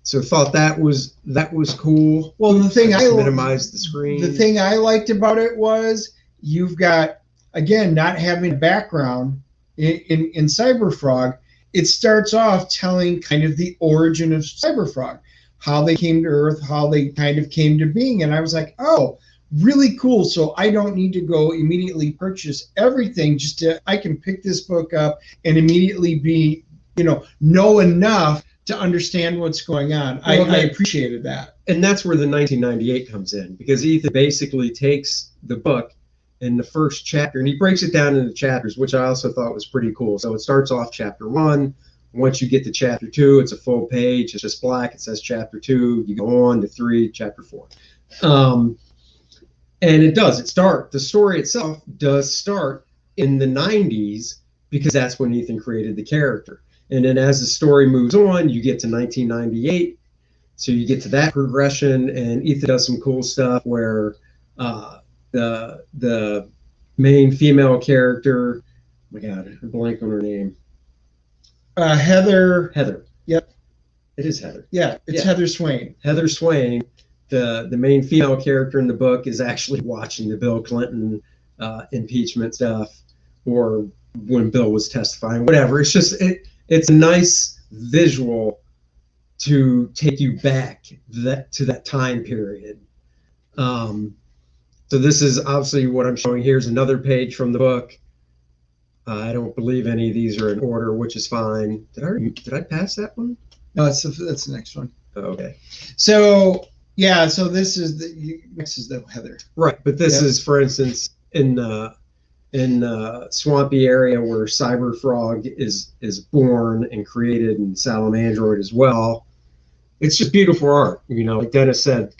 So thought that was cool. Well, the thing I minimized the screen. The thing I liked about it was you've got, again, not having a background in Cyberfrog. It starts off telling kind of the origin of Cyberfrog, how they came to Earth, how they kind of came to being. And I was like, oh, really cool. So I don't need to go immediately purchase everything. I can pick this book up and immediately be, know enough to understand what's going on. Well, I appreciated that. And that's where the 1998 comes in, because Ethan basically takes the book in the first chapter, and he breaks it down into chapters, which I also thought was pretty cool. So it starts off chapter 1. Once you get to chapter 2, it's a full page. It's just black. It says chapter 2. You go on to 3, chapter 4. And it does. The story itself does start in the 90s because that's when Ethan created the character. And then as the story moves on, you get to 1998. So you get to that progression, and Ethan does some cool stuff where the main female character, oh my God, I blank on her name. Heather. Yep. It is Heather. Yeah, it's Heather Swain. Heather Swain, the main female character in the book, is actually watching the Bill Clinton impeachment stuff, or when Bill was testifying, whatever. It's just it's a nice visual to take you back to that time period. So this is obviously what I'm showing. Here's another page from the book. I don't believe any of these are in order, which is fine. Did I pass that one? No, that's the next one. Oh, okay. So yeah, so this is next is the Heather. Right, but this is, for instance, in swampy area where Cyberfrog is born and created, and Salamandroid as well. It's just beautiful art. You know, like Dennis said,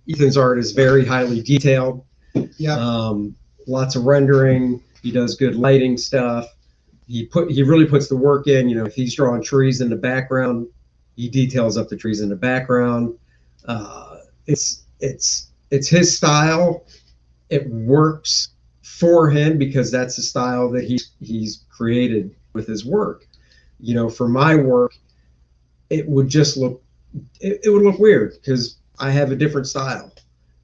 Ethan's art is very highly detailed. Yeah. Lots of rendering. He does good lighting stuff. He really puts the work in. You know, if he's drawing trees in the background, he details up the trees in the background. It's his style. It works for him because that's the style that he's created with his work. You know, for my work, it would just look weird because I have a different style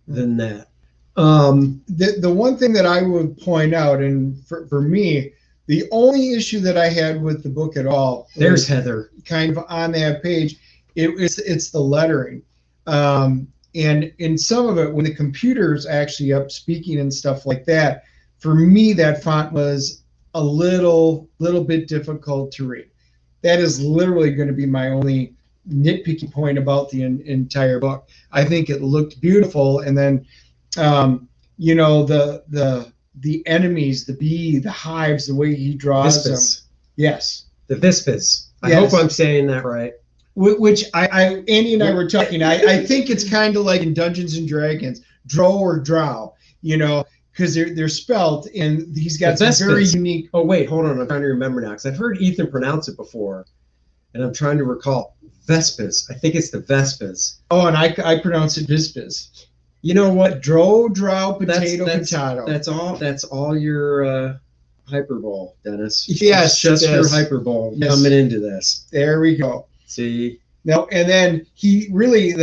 than that. The one thing that I would point out, and for me, the only issue that I had with the book at all, there's Heather, kind of on that page, it's the lettering, and in some of it, when the computer's actually up speaking and stuff like that, for me that font was a little bit difficult to read. That is literally going to be my only nitpicky point about the entire book. I think it looked beautiful, and then you know, the enemies, the bee, the hives, the way he draws them. Yes. The Vispas. I hope I'm saying that right. Which Andy and I were talking. I think it's kind of like in Dungeons and Dragons, Drow or Drow, you know, because they're spelt, and he's got some very unique. Oh wait, hold on. I'm trying to remember now because I've heard Ethan pronounce it before, and I'm trying to recall. Vespas. I think it's the Vespas. Oh, and I pronounce it Vispas. You know what? Drow, potato. That's all your hyperbole, Dennis. Yes, just your hyperbole coming into this. There we go. See. No, and then he really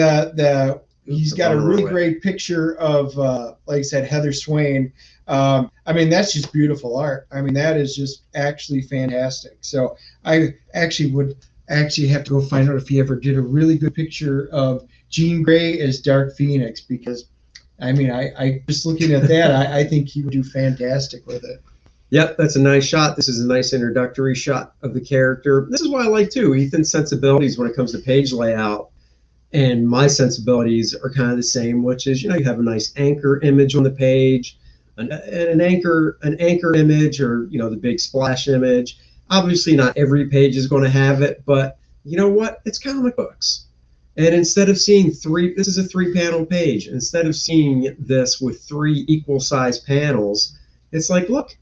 he's got a really great picture of like I said, Heather Swain. I mean, that's just beautiful art. I mean, that is just actually fantastic. So I would have to go find out if he ever did a really good picture of Jean Grey as Dark Phoenix, because I mean, I just looking at that, I think he would do fantastic with it. Yep, that's a nice shot. This is a nice introductory shot of the character. This is what I like too. Ethan's sensibilities when it comes to page layout and my sensibilities are kind of the same, which is, you know, you have a nice anchor image on the page, an anchor image, or, you know, the big splash image. Obviously, not every page is going to have it, but you know what? It's comic books. And instead of seeing this is a 3-panel page. Instead of seeing this with 3 equal-sized panels, it's like, look,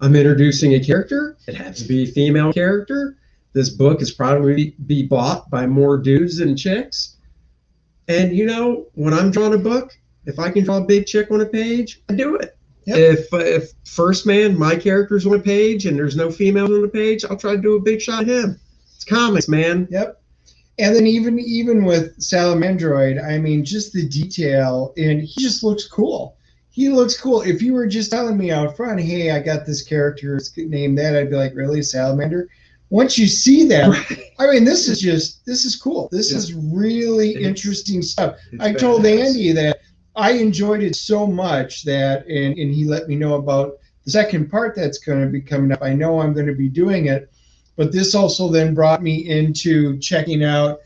I'm introducing a character. It happens to be a female character. This book is probably be bought by more dudes than chicks. And, you know, when I'm drawing a book, if I can draw a big chick on a page, I do it. Yep. If First Man, my character's on a page, and there's no females on the page, I'll try to do a big shot of him. It's comics, man. Yep. And then even with Salamandroid, I mean, just the detail, and he just looks cool. He looks cool. If you were just telling me out front, hey, I got this character, it's named that, I'd be like, really, Salamander? Once you see that, right. I mean, this is cool. This is really interesting stuff. I told Andy that I enjoyed it so much that, and he let me know about the second part that's going to be coming up. I know I'm going to be doing it, but this also then brought me into checking out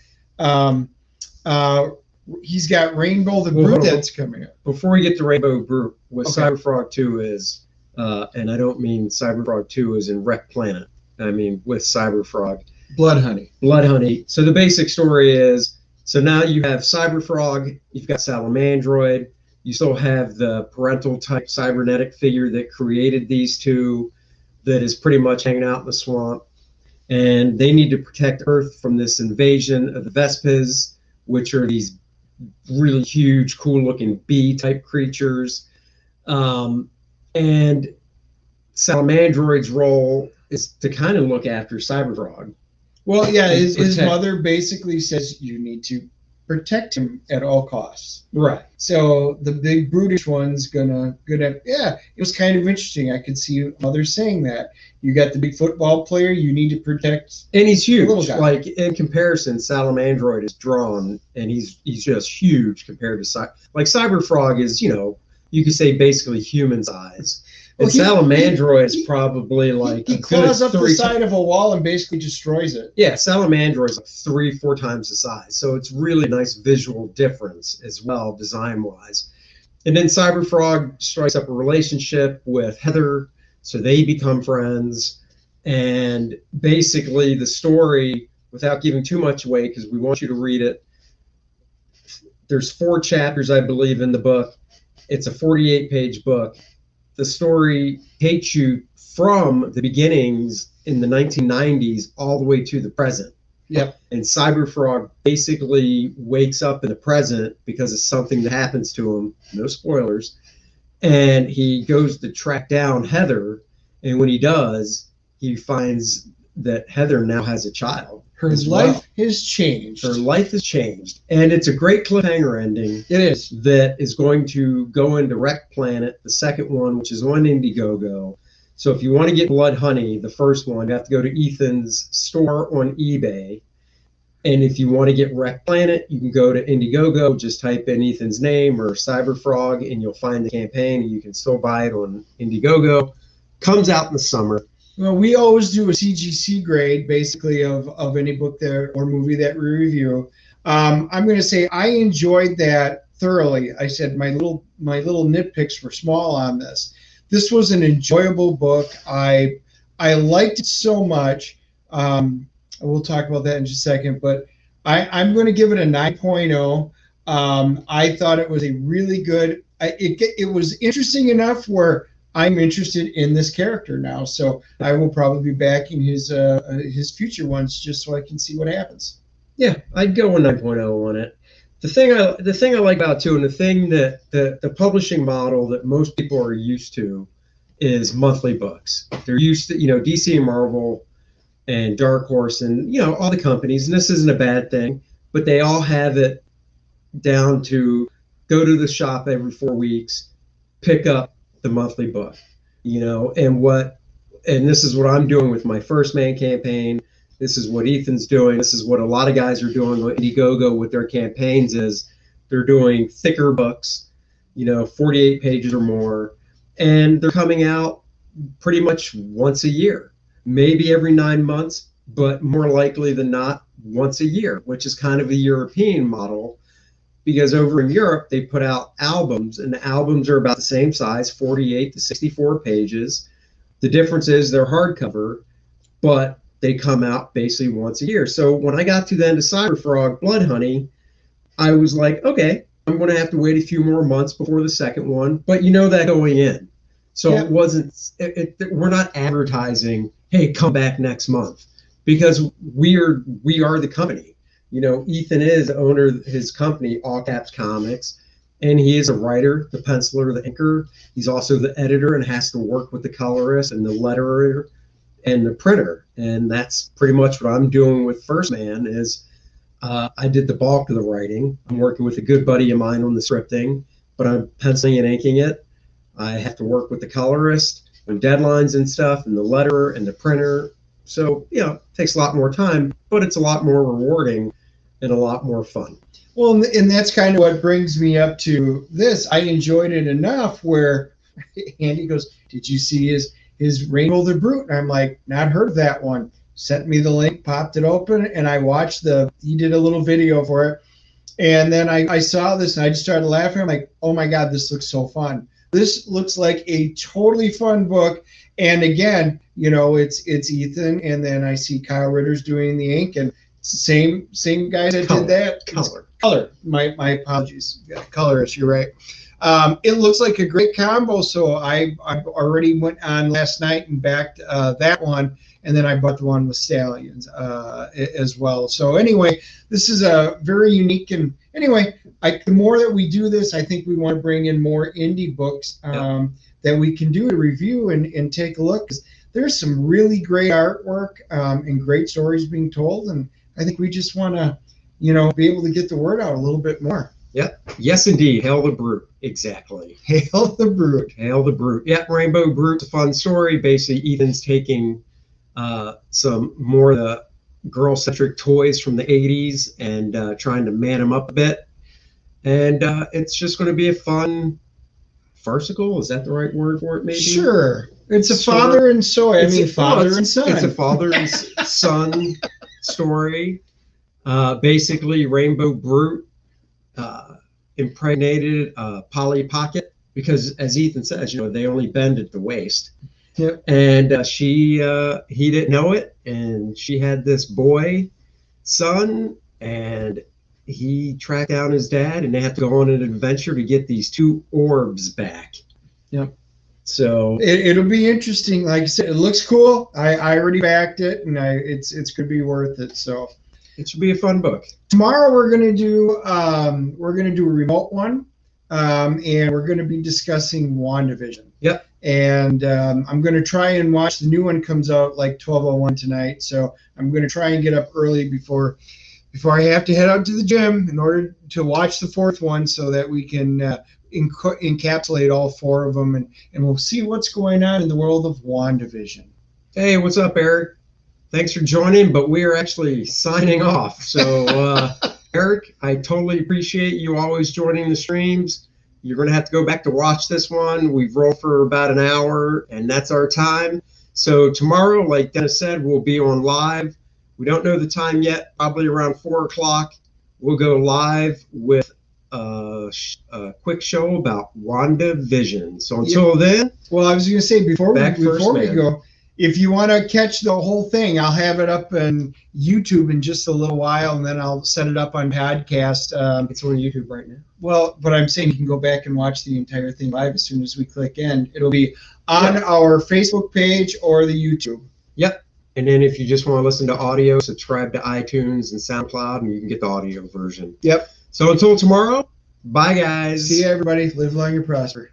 he's got Rainbow the Brute that's coming up. Before we get to Rainbow Brute, what Okay. Cyberfrog 2 is, and I don't mean Cyberfrog 2 is in Wreck Planet. I mean with Cyberfrog. Bloodhoney. Bloodhoney. So the basic story is, so now you have Cyberfrog, you've got Salamandroid, you still have the parental type cybernetic figure that created these two that is pretty much hanging out in the swamp. And they need to protect Earth from this invasion of the Vespas, which are these really huge, cool-looking bee-type creatures. And Salamandroid's role is to kind of look after Cyberfrog. Well, yeah, his mother basically says you need to protect him at all costs. Right. So the big brutish one's gonna yeah, it was kind of interesting. I could see mother saying that. You got the big football player, you need to protect. And he's huge. The little guy. Like in comparison, Salamandroid is drawn and he's just huge compared to Cyberfrog is, you could say basically human size. And Salamandroid is probably like he claws up the side of a wall and basically destroys it. Yeah, Salamandroid is like 3-4 times the size. So it's really a nice visual difference as well, design-wise. And then Cyberfrog strikes up a relationship with Heather, so they become friends. And basically the story, without giving too much away, because we want you to read it, there's 4 chapters, I believe, in the book. It's a 48-page book. The story takes you from the beginnings in the 1990s all the way to the present. Yep. And Cyberfrog basically wakes up in the present because of something that happens to him. No spoilers. And he goes to track down Heather. And when he does, he finds that Heather now has a child. Her life has changed. Her life has changed. And it's a great cliffhanger ending. It is. That is going to go into Wreck Planet, the second one, which is on Indiegogo. So if you want to get Bloodhoney, the first one, you have to go to Ethan's store on eBay. And if you want to get Wreck Planet, you can go to Indiegogo, just type in Ethan's name or Cyberfrog, and you'll find the campaign, and you can still buy it on Indiegogo. Comes out in the summer. Well, we always do a CGC grade, basically, of any book there or movie that we review. I'm going to say I enjoyed that thoroughly. I said my little nitpicks were small on this. This was an enjoyable book. I liked it so much. We'll talk about that in just a second, but I'm going to give it a 9.0. I thought it was a really good. It was interesting enough where I'm interested in this character now, so I will probably be backing his future ones just so I can see what happens. Yeah, I'd go a 9.0 on it. The thing I like about it too, and the thing that the publishing model that most people are used to is monthly books. They're used to, DC and Marvel and Dark Horse and, all the companies, and this isn't a bad thing, but they all have it down to go to the shop every 4 weeks, pick up the monthly book, and this is what I'm doing with my First Man campaign. This is what Ethan's doing. This is what a lot of guys are doing on Indiegogo with their campaigns is they're doing thicker books, 48 pages or more, and they're coming out pretty much once a year, maybe every 9 months, but more likely than not once a year, which is kind of a European model. Because over in Europe, they put out albums, and the albums are about the same size, 48 to 64 pages. The difference is they're hardcover, but they come out basically once a year. So when I got to the end of Cyberfrog Bloodhoney, I was like, okay, I'm going to have to wait a few more months before the second one, but that going in. So yeah. It wasn't, we're not advertising, hey, come back next month, because we are the company. Ethan is the owner of his company, All Caps Comics, and he is a writer, the penciler, the inker. He's also the editor and has to work with the colorist and the letterer and the printer. And that's pretty much what I'm doing with First Man is I did the bulk of the writing. I'm working with a good buddy of mine on the scripting, but I'm penciling and inking it. I have to work with the colorist on deadlines and stuff, and the letterer and the printer. So, it takes a lot more time, but it's a lot more rewarding and a lot more fun. Well, and that's kind of what brings me up to this. I enjoyed it enough where Andy goes, did you see his Rainbow the Brute? And I'm like, not heard of that one. Sent me the link, popped it open, and I watched he did a little video for it. And then I saw this and I just started laughing. I'm like, oh my God, this looks so fun. This looks like a totally fun book. And again, you know, it's Ethan, and then I see Kyle Ritter's doing the ink, and it's the same guys that did that. Color. My apologies. Yeah, colorist, you're right. It looks like a great combo. So I already went on last night and backed that one, and then I bought the one with Stallions as well. So anyway, this is a very unique, and anyway, the more that we do this, I think we want to bring in more indie books that we can do a review and take a look. 'Cause there's some really great artwork and great stories being told, and I think we just want to, you know, be able to get the word out a little bit more. Yep. Yes, indeed. Hail the Brute. Exactly. Hail the Brute. Hail the Brute. Yeah, Rainbow Brute's a fun story. Basically, Ethan's taking some more of the girl-centric toys from the 80s and trying to man them up a bit. And it's just going to be a fun farcical. Is that the right word for it, maybe? Sure. It's a father and son. I mean, father and son. It's a father and son story. Basically, Rainbow Brute impregnated Polly Pocket because, as Ethan says, you know, they only bend at the waist. Yep. And he didn't know it, and she had this boy son, and he tracked down his dad, and they have to go on an adventure to get these two orbs back. Yep. So it'll be interesting. Like I said, it looks cool. I already backed it, and it's gonna be worth it. So it should be a fun book. Tomorrow we're gonna do a remote one, and we're gonna be discussing WandaVision. Yep. And I'm gonna try and watch the new one. Comes out like 12:01 tonight, so I'm gonna try and get up early before I have to head out to the gym in order to watch the fourth one, so that we can encapsulate all four of them, and we'll see what's going on in the world of WandaVision. Hey, what's up, Eric? Thanks for joining, but we are actually signing off. So, Eric, I totally appreciate you always joining the streams. You're going to have to go back to watch this one. We've rolled for about an hour, and that's our time. So tomorrow, like Dennis said, we'll be on live. We don't know the time yet, probably around 4 o'clock. We'll go live with a quick show about WandaVision. So until then. Well, I was going to say, before we go, if you want to catch the whole thing, I'll have it up on YouTube in just a little while, and then I'll set it up on podcast. It's on YouTube right now. Well, but I'm saying you can go back and watch the entire thing live as soon as we click in. It'll be on our Facebook page or the YouTube. Yep. And then if you just want to listen to audio, subscribe to iTunes and SoundCloud, and you can get the audio version. Yep. So until tomorrow, bye, guys. See you, everybody. Live long and prosper.